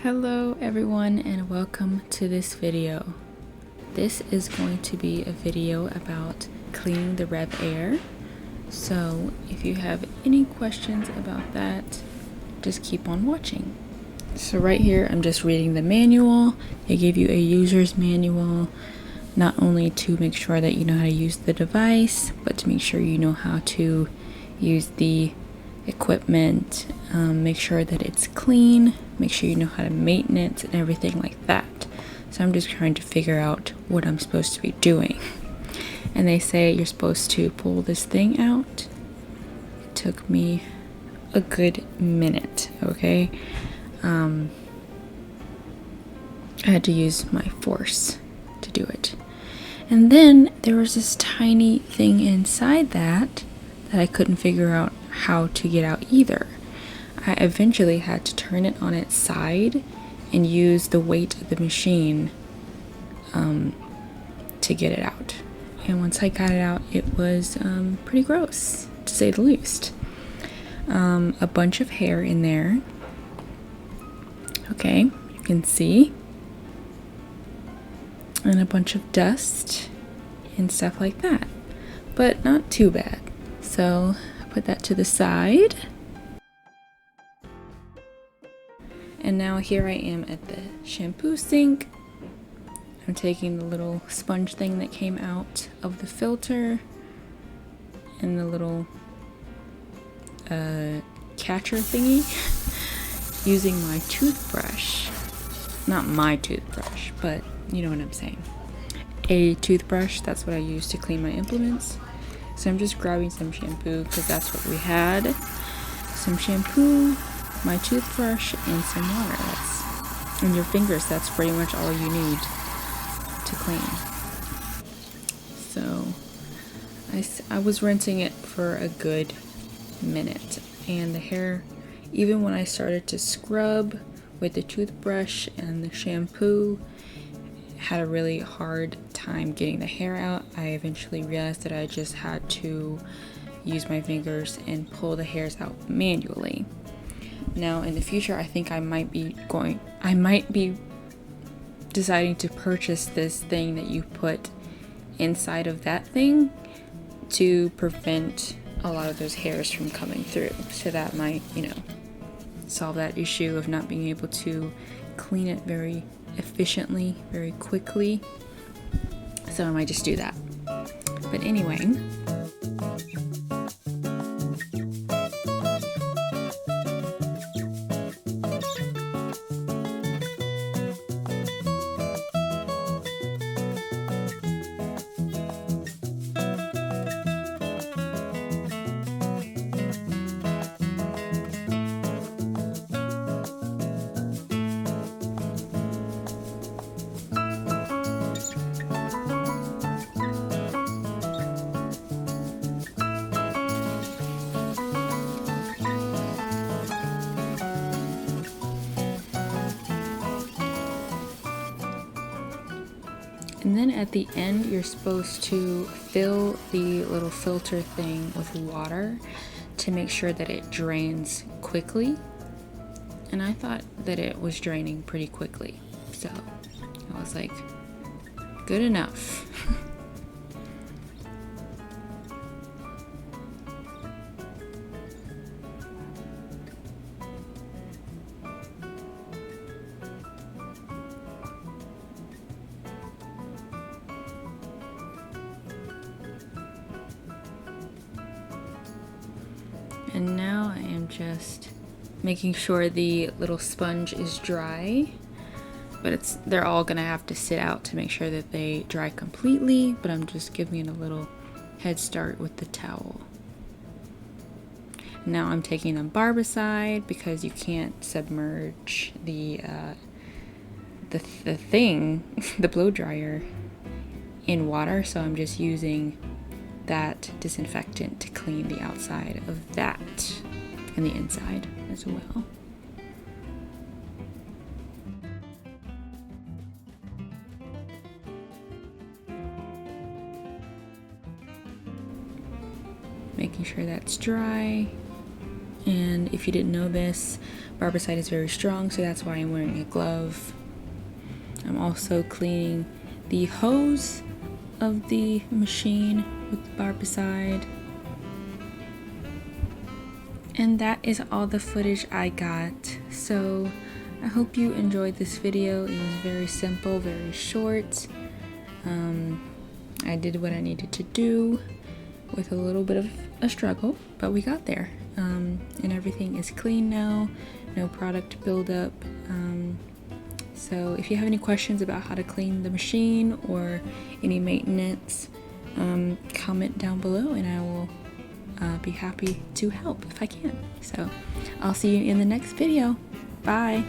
Hello everyone and welcome to this video. This is going to be a video about cleaning the RevAir. So if you have any questions about that, just keep on watching. So right here I'm just reading the manual. They give you a user's manual, not only to make sure that you know how to use the device, but to make sure you know how to use the equipment, make sure that it's clean, make sure you know how to maintain it and everything like that. So I'm just trying to figure out what I'm supposed to be doing. And they say you're supposed to pull this thing out. It took me a good minute, okay? I had to use my force to do it. And then there was this tiny thing inside that I couldn't figure out how to get out either. I eventually had to turn it on its side and use the weight of the machine to get it out. And once I got it out, it was pretty gross, to say the least. A bunch of hair in there. Okay, you can see. And a bunch of dust and stuff like that. But not too bad. So I put that to the side. And now here I am at the shampoo sink. I'm taking the little sponge thing that came out of the filter and the little catcher thingy, using my toothbrush. Not my toothbrush, but you know what I'm saying. A toothbrush, that's what I use to clean my implements. So I'm just grabbing some shampoo because that's what we had. Some shampoo, my toothbrush, and some water. And your fingers, that's pretty much all you need to clean. So I was rinsing it for a good minute. And the hair, even when I started to scrub with the toothbrush and the shampoo, had a really hard time getting the hair out. I eventually realized that I just had to use my fingers and pull the hairs out manually. Now in the future, I think I might be deciding to purchase this thing that you put inside of that thing to prevent a lot of those hairs from coming through. So that might, solve that issue of not being able to clean it very efficiently, very quickly. So I might just do that. But anyway, and then at the end, you're supposed to fill the little filter thing with water to make sure that it drains quickly. And I thought that it was draining pretty quickly. So I was like, good enough. And now I am just making sure the little sponge is dry, but they're all gonna have to sit out to make sure that they dry completely, but I'm just giving it a little head start with the towel. Now I'm taking a barbicide because you can't submerge the thing, the blow dryer, in water, so I'm just using that disinfectant to clean the outside of that and the inside as well. Making sure that's dry. And if you didn't know this, barbicide is very strong, so that's why I'm wearing a glove. I'm also cleaning the hose of the machine with barbicide. And that is all the footage I got. So I hope you enjoyed this video. It was very simple, very short. I did what I needed to do with a little bit of a struggle, but we got there. And everything is clean now, no product buildup. So if you have any questions about how to clean the machine or any maintenance, comment down below and I will be happy to help if I can. So I'll see you in the next video. Bye.